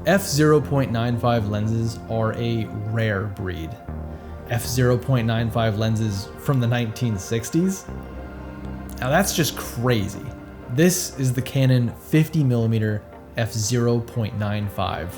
f/0.95 lenses are a rare breed. f/0.95 lenses from the 1960s? Now that's just crazy. This is the Canon 50mm f/0.95.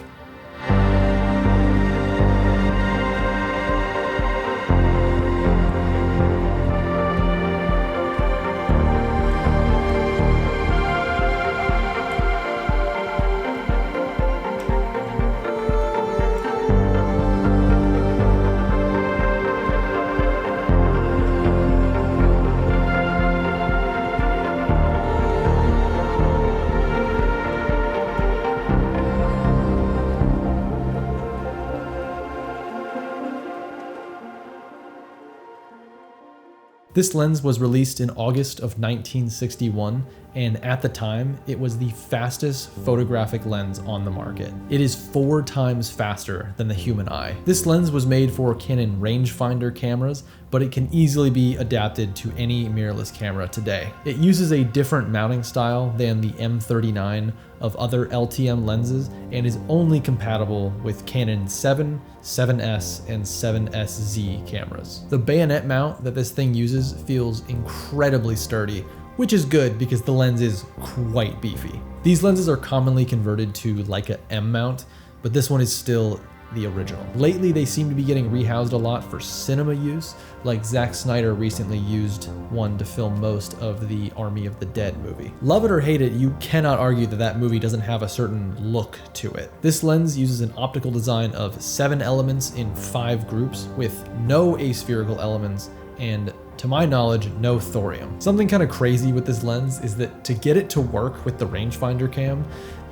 This lens was released in August of 1961, and at the time, it was the fastest photographic lens on the market. It is 4 times faster than the human eye. This lens was made for Canon rangefinder cameras, but it can easily be adapted to any mirrorless camera today. It uses a different mounting style than the M39 of other LTM lenses and is only compatible with Canon 7, 7S, and 7SZ cameras. The bayonet mount that this thing uses feels incredibly sturdy, which is good because the lens is quite beefy. These lenses are commonly converted to Leica M mount, but this one is still the original. Lately, they seem to be getting rehoused a lot for cinema use, like Zack Snyder recently used one to film most of the Army of the Dead movie. Love it or hate it, you cannot argue that that movie doesn't have a certain look to it. This lens uses an optical design of 7 elements in 5 groups with no aspherical elements and, to my knowledge, no thorium. Something kind of crazy with this lens is that to get it to work with the rangefinder cam,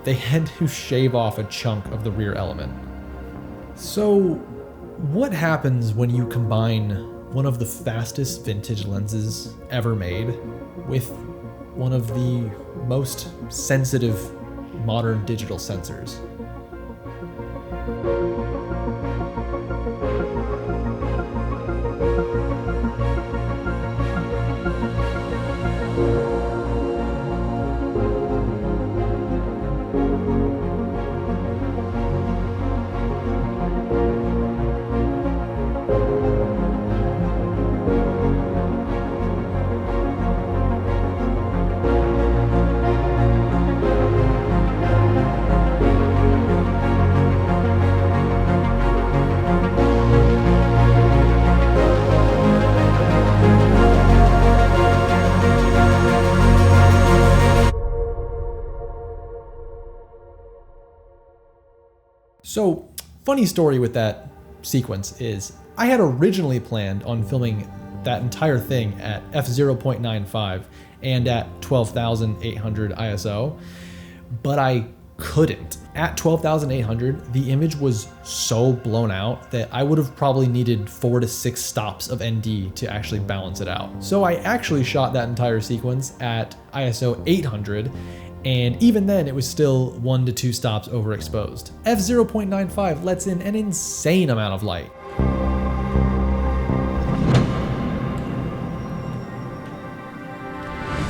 they had to shave off a chunk of the rear element. So, what happens when you combine one of the fastest vintage lenses ever made with one of the most sensitive modern digital sensors? So, funny story with that sequence is I had originally planned on filming that entire thing at f/0.95 and at 12,800 ISO, but I couldn't. At 12,800, the image was so blown out that I would have probably needed 4 to 6 stops of ND to actually balance it out. So I actually shot that entire sequence at ISO 800, and even then it was still 1 to 2 stops overexposed. f/0.95 lets in an insane amount of light.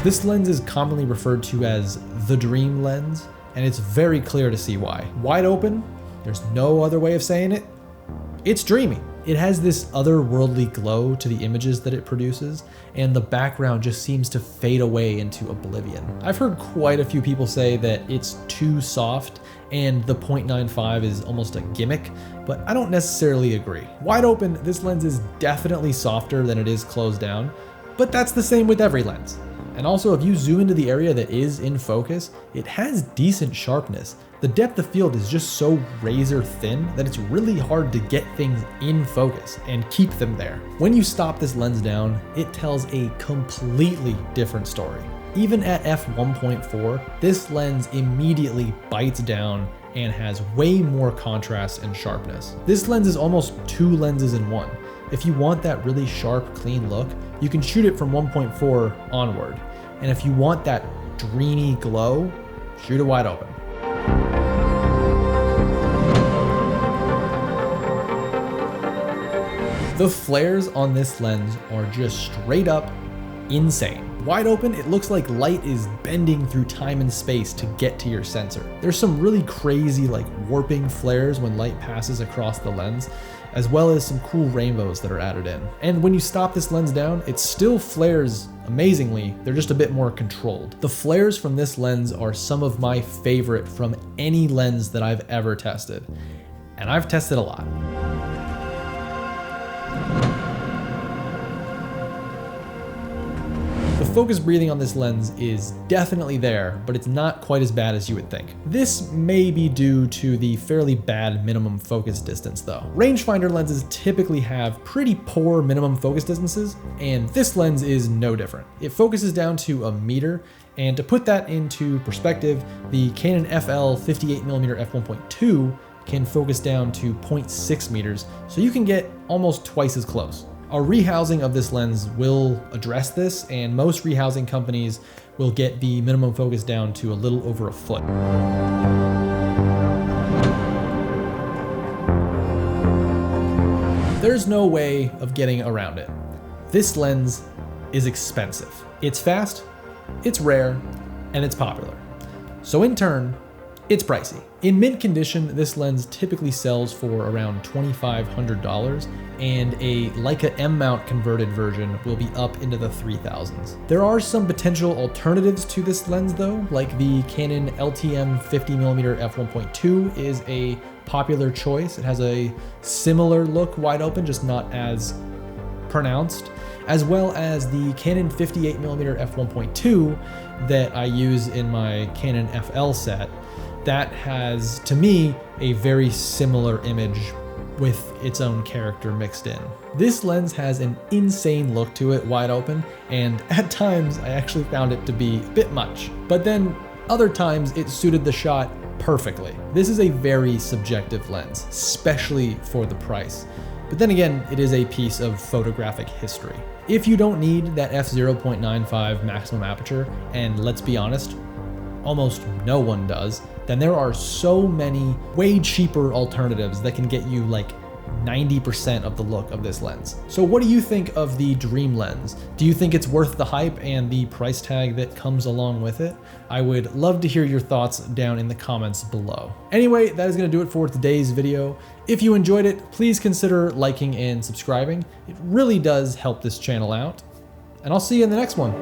This lens is commonly referred to as the dream lens, and it's very clear to see why. Wide open, there's no other way of saying it, it's dreamy. It has this otherworldly glow to the images that it produces, and the background just seems to fade away into oblivion. I've heard quite a few people say that it's too soft and the 0.95 is almost a gimmick, but I don't necessarily agree. Wide open, this lens is definitely softer than it is closed down, but that's the same with every lens. And also, if you zoom into the area that is in focus, it has decent sharpness. The depth of field is just so razor thin that it's really hard to get things in focus and keep them there. When you stop this lens down, it tells a completely different story. Even at f1.4, this lens immediately bites down and has way more contrast and sharpness. This lens is almost 2 lenses in one. If you want that really sharp, clean look, you can shoot it from 1.4 onward. And if you want that dreamy glow, shoot it wide open. The flares on this lens are just straight up insane. Wide open, it looks like light is bending through time and space to get to your sensor. There's some really crazy like warping flares when light passes across the lens, as well as some cool rainbows that are added in. And when you stop this lens down, it still flares amazingly, they're just a bit more controlled. The flares from this lens are some of my favorite from any lens that I've ever tested. And I've tested a lot. The focus breathing on this lens is definitely there, but it's not quite as bad as you would think. This may be due to the fairly bad minimum focus distance though. Rangefinder lenses typically have pretty poor minimum focus distances, and this lens is no different. It focuses down to a meter, and to put that into perspective, the Canon FL 58mm f1.2 can focus down to 0.6 meters, so you can get almost twice as close. A rehousing of this lens will address this, and most rehousing companies will get the minimum focus down to a little over a foot. There's no way of getting around it. This lens is expensive. It's fast, it's rare, and it's popular. So in turn, it's pricey. In mint condition, this lens typically sells for around $2,500, and a Leica M-mount converted version will be up into the 3,000s. There are some potential alternatives to this lens though, like the Canon LTM 50mm f1.2 is a popular choice. It has a similar look wide open, just not as pronounced, as well as the Canon 58mm f1.2 that I use in my Canon FL set. That has, to me, a very similar image with its own character mixed in. This lens has an insane look to it wide open, and at times I actually found it to be a bit much, but then other times it suited the shot perfectly. This is a very subjective lens, especially for the price. But then again, it is a piece of photographic history. If you don't need that f/0.95 maximum aperture, and let's be honest, almost no one does, then there are so many way cheaper alternatives that can get you like 90% of the look of this lens. So what do you think of the Dream lens? Do you think it's worth the hype and the price tag that comes along with it? I would love to hear your thoughts down in the comments below. Anyway, that is going to do it for today's video. If you enjoyed it, please consider liking and subscribing. It really does help this channel out. And I'll see you in the next one.